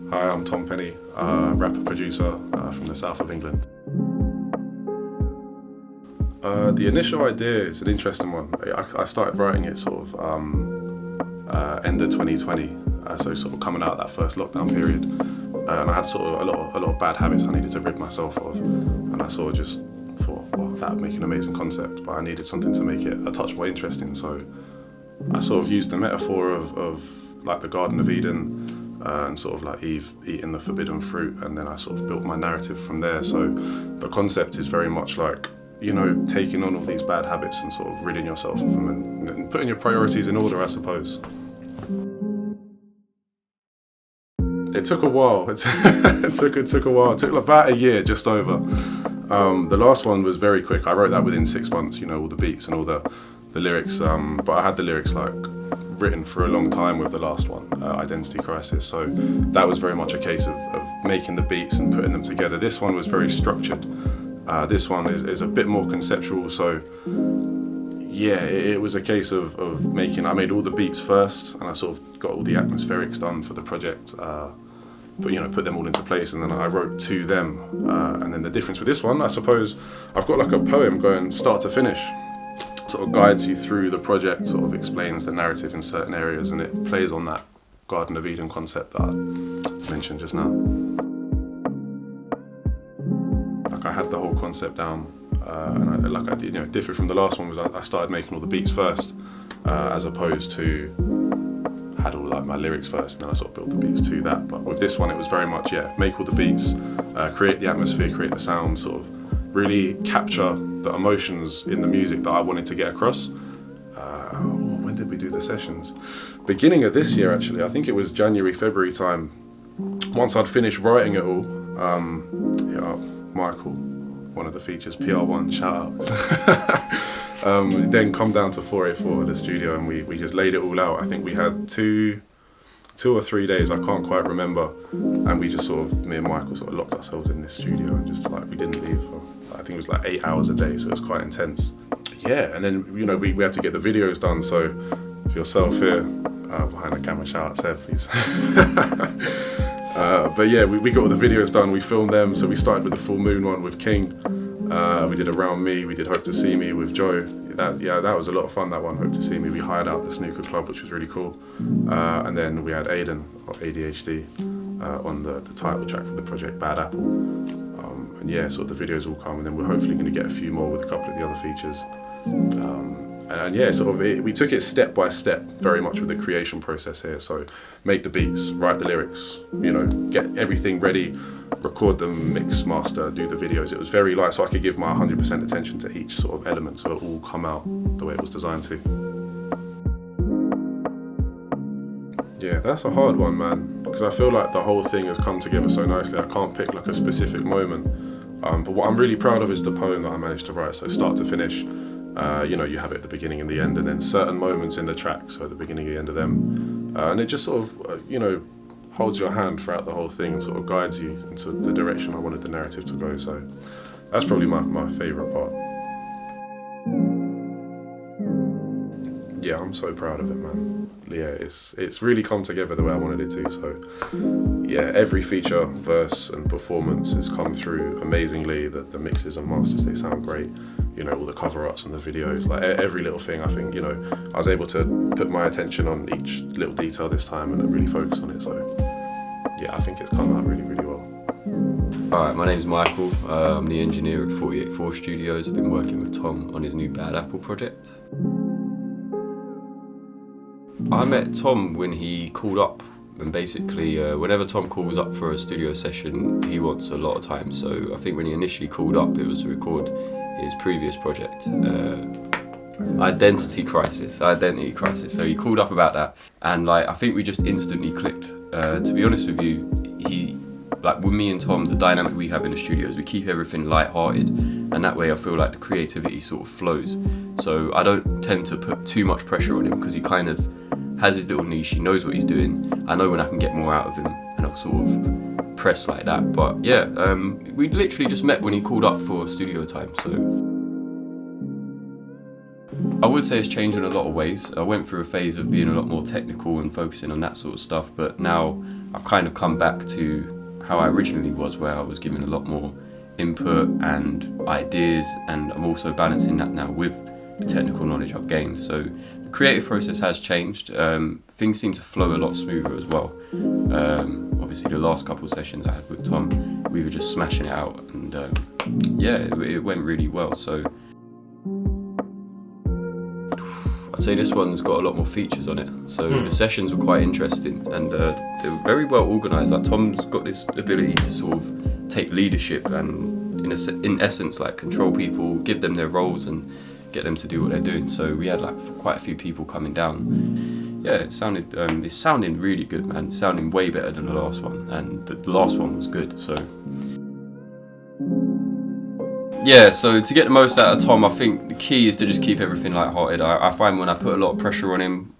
Hi, I'm Tom Penny, rapper producer from the south of England. The initial idea is an interesting one. I started writing it sort of end of 2020, so sort of coming out of that first lockdown period. And I had sort of a lot of bad habits I needed to rid myself of, and I sort of just thought, well, that would make an amazing concept, but I needed something to make it a touch more interesting. So I sort of used the metaphor of like the Garden of Eden, and sort of like Eve eating the forbidden fruit, and then I sort of built my narrative from there. So the concept is very much like, you know, taking on all these bad habits and sort of ridding yourself of them and putting your priorities in order, I suppose. It took a while. It took a while. It took about a year, just over. The last one was very quick. I wrote that within 6 months, you know, all the beats and all the lyrics. But I had the lyrics like written for a long time with the last one, Identity Crisis. So that was very much a case of making the beats and putting them together. This one was very structured. This one is a bit more conceptual. So yeah, it was a case of I made all the beats first, and I sort of got all the atmospherics done for the project. But, you know, put them all into place, and then I wrote to them. And then the difference with this one, I suppose, I've got like a poem going start to finish. Sort of guides you through the project, sort of explains the narrative in certain areas, and it plays on that Garden of Eden concept that I mentioned just now. Like I had the whole concept down, and I did, you know, different from the last one was I started making all the beats first, as opposed to had all like my lyrics first, and then I sort of built the beats to that. But with this one, it was very much, yeah, make all the beats, create the atmosphere, create the sound, sort of really capture the emotions in the music that I wanted to get across. When did we do the sessions? Beginning of this year, actually. I think it was January, February time. Once I'd finished writing it all, hit up Michael, one of the features, PR1, shout out. Then come down to 484, the studio, and we just laid it all out. I think we had two or 3 days, I can't quite remember, and we just sort of, me and Michael sort of locked ourselves in this studio and just like, we didn't leave for, I think it was like 8 hours a day, so it was quite intense. Yeah, and then, you know, we had to get the videos done, so for yourself here, behind the camera, shout out Seb, please. But yeah, we got all the videos done, we filmed them, so we started with the Full Moon one with King, we did Around Me, we did Hope to See Me with Joe. That was a lot of fun, that one, Hope to See Me. We hired out the snooker club, which was really cool. And then we had Aiden, of ADHD, on the title track for the project, Bad Apple. And yeah, sort of the videos all come, and then we're hopefully going to get a few more with a couple of the other features. And yeah, sort of we took it step by step, very much with the creation process here. So make the beats, write the lyrics, you know, get everything ready, record them, mix, master, do the videos. It was very light, so I could give my 100% attention to each sort of element, so it all come out the way it was designed to. Yeah, that's a hard one, man, because I feel like the whole thing has come together so nicely. I can't pick like a specific moment, but what I'm really proud of is the poem that I managed to write, so start to finish. You know, you have it at the beginning and the end, and then certain moments in the track, so the beginning and the end of them. And it just sort of, you know, holds your hand throughout the whole thing and sort of guides you into the direction I wanted the narrative to go. So that's probably my favourite part. Yeah, I'm so proud of it, man. Yeah, it's really come together the way I wanted it to. So yeah, every feature, verse and performance has come through amazingly. The mixes and masters, they sound great. You know, all the cover arts and the videos, like every little thing, I think, you know, I was able to put my attention on each little detail this time and really focus on it. So yeah, I think it's come out really, really well. Alright, my name's Michael. I'm the engineer at 484 Studios. I've been working with Tom on his new Bad Apple project. I met Tom when he called up, and basically whenever Tom calls up for a studio session, he wants a lot of time. So I think when he initially called up, it was to record his previous project, Identity Crisis. So he called up about that, and like I think we just instantly clicked. To be honest with you, like with me and Tom, the dynamic we have in the studio is we keep everything light-hearted, and that way I feel like the creativity sort of flows. So I don't tend to put too much pressure on him, because he kind of has his little niche, he knows what he's doing. I know when I can get more out of him, and I'll sort of press like that. But yeah, we literally just met when he called up for studio time. So I would say it's changed in a lot of ways. I went through a phase of being a lot more technical and focusing on that sort of stuff, but now I've kind of come back to how I originally was, where I was given a lot more input and ideas, and I'm also balancing that now with the technical knowledge I've gained. So the creative process has changed. Things seem to flow a lot smoother as well. Obviously the last couple of sessions I had with Tom, we were just smashing it out, and yeah, it went really well. So I'd say this one's got a lot more features on it. So the sessions were quite interesting, and they were very well organised. Like Tom's got this ability to sort of take leadership and in essence like control people, give them their roles and get them to do what they're doing. So we had like quite a few people coming down. Yeah, it's sounding really good, man. It's sounding way better than the last one, and the last one was good. So yeah, so to get the most out of Tom, I think the key is to just keep everything light-hearted. I find when I put a lot of pressure on him,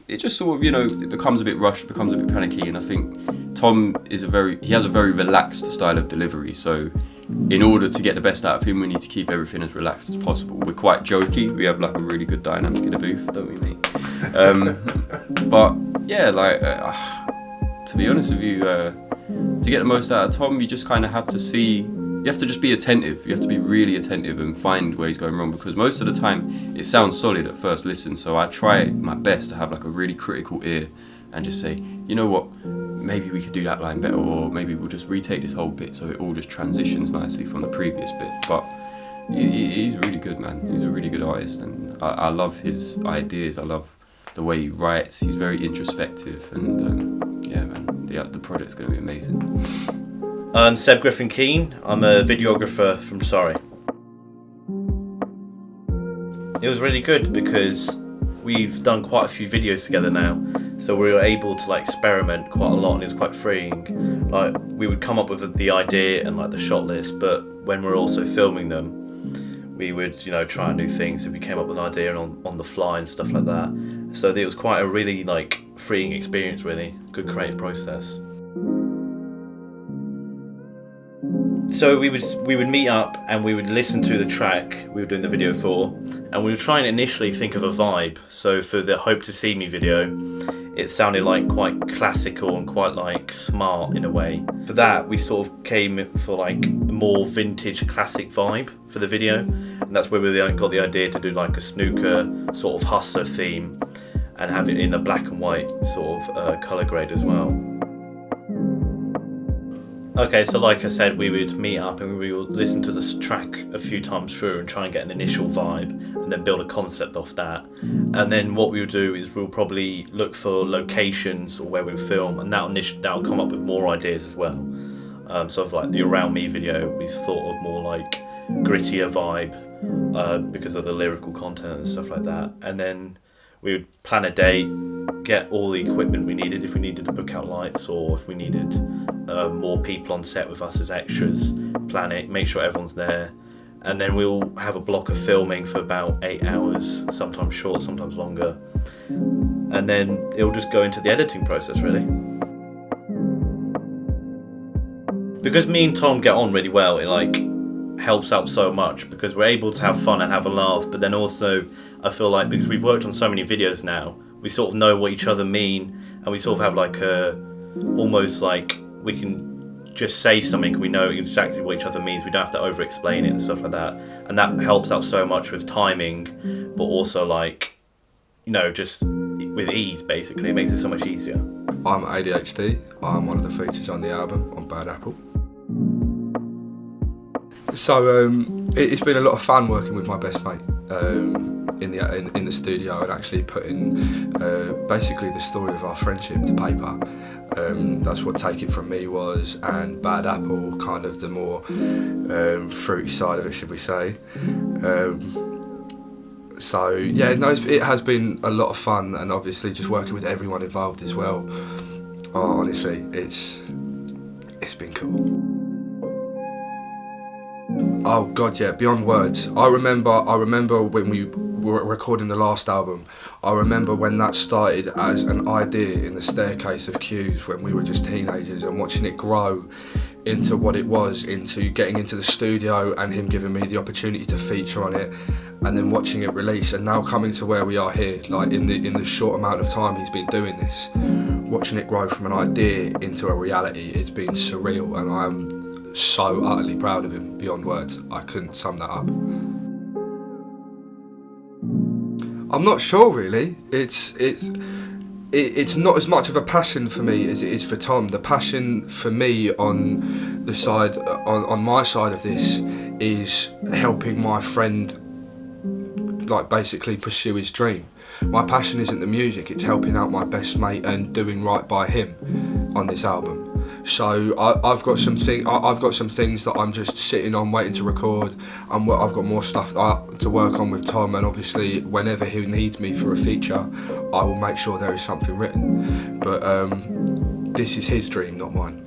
it just sort of, it becomes a bit rushed, becomes a bit panicky, and I think Tom has a very relaxed style of delivery. So in order to get the best out of him, we need to keep everything as relaxed as possible. We're quite jokey. We have like a really good dynamic in the booth, don't we, mate? But yeah, like to be honest with you, to get the most out of Tom, you just kind of have to see. You have to just be attentive. You have to be really attentive and find where he's going wrong, because most of the time it sounds solid at first listen. So I try my best to have like a really critical ear and just say, you know what, maybe we could do that line better, or maybe we'll just retake this whole bit so it all just transitions nicely from the previous bit. But he's really good, man. He's a really good artist, and I love his ideas. I love the way he writes. He's very introspective, and yeah, man, the project's going to be amazing. I'm Seb Griffin-Keane. I'm a videographer from Surrey. It was really good because we've done quite a few videos together now, so we were able to like experiment quite a lot, and it was quite freeing. Like we would come up with the idea and like the shot list, but when we're also filming them, we would try new things if we came up with an idea on the fly and stuff like that. So it was quite a really like freeing experience, really good creative process. So we would meet up and we would listen to the track we were doing the video for, and we would try and initially think of a vibe. So for the Hope to See Me video, it sounded like quite classical and quite like smart in a way. For that, we sort of came for like a more vintage classic vibe for the video, and that's where we got the idea to do like a snooker sort of hustler theme and have it in a black and white sort of colour grade as well. Okay, so like I said, we would meet up and we would listen to this track a few times through and try and get an initial vibe and then build a concept off that. And then what we would do is we'll probably look for locations or where we film, and that'll come up with more ideas as well. Sort of like the Around Me video, we thought of more like grittier vibe because of the lyrical content and stuff like that. And then we would plan a date, get all the equipment we needed, if we needed to book out lights or if we needed more people on set with us as extras, plan it, make sure everyone's there, and then we'll have a block of filming for about 8 hours, sometimes short, sometimes longer, and then it'll just go into the editing process really. Because me and Tom get on really well, it like helps out so much because we're able to have fun and have a laugh, but then also I feel like because we've worked on so many videos now, we sort of know what each other mean, and we sort of have like almost like we can just say something, we know exactly what each other means, we don't have to over explain it and stuff like that, and that helps out so much with timing, but also like just with ease. Basically it makes it so much easier. I'm ADHD. I'm one of the features on the album on Bad Apple. So it's been a lot of fun working with my best mate in the studio and actually putting basically the story of our friendship to paper. That's what Take It From Me was, and Bad Apple, kind of the more fruity side of it, should we say. So yeah, no, it has been a lot of fun, and obviously just working with everyone involved as well. Oh, honestly, it's been cool. Oh God, yeah, beyond words. I remember when we were recording the last album. I remember when that started as an idea in the staircase of cues when we were just teenagers, and watching it grow into what it was, into getting into the studio and him giving me the opportunity to feature on it, and then watching it release, and now coming to where we are here, like in the short amount of time he's been doing this, watching it grow from an idea into a reality, it's been surreal, and I'm so utterly proud of him beyond words. I couldn't sum that up. I'm not sure really. It's not as much of a passion for me as it is for Tom. The passion for me on the side, on my side of this, is helping my friend, like, basically pursue his dream. My passion isn't the music, it's helping out my best mate and doing right by him on this album. So I've got some things that I'm just sitting on waiting to record, and I've got more stuff to work on with Tom, and obviously whenever he needs me for a feature, I will make sure there is something written. But this is his dream, not mine.